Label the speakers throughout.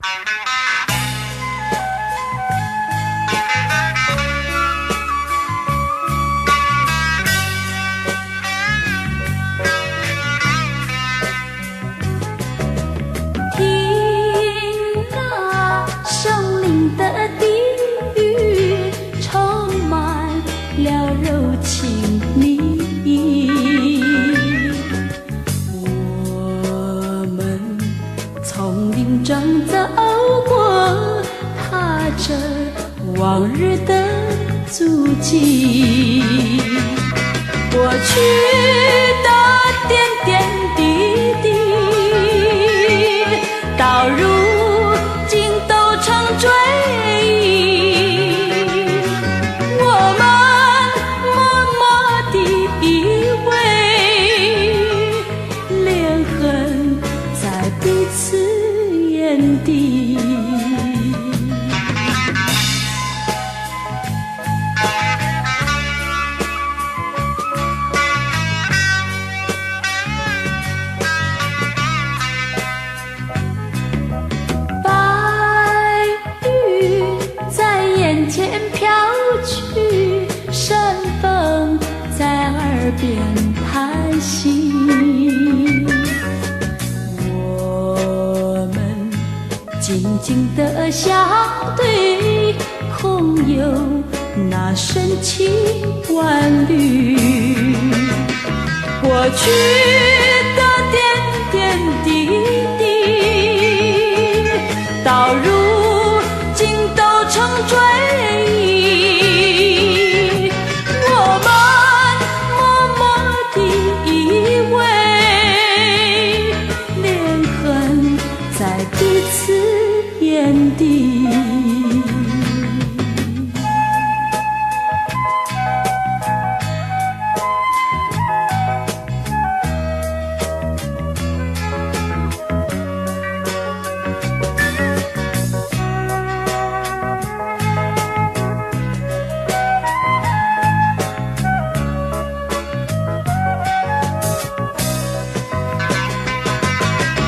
Speaker 1: 听那森林的低语，充满了柔情蜜意。我们从林中走过，踏着往日的足迹，过去的点点滴滴，到如今都成追忆。我们默默地依偎，恋恨在彼此眼底。眼前飘去，山风在耳边叹息。我们静静地相对，空有那深情万缕。过去的点点滴滴，到如今都成追忆。我们默默地依偎，恋恨在彼此眼底。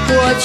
Speaker 1: 过去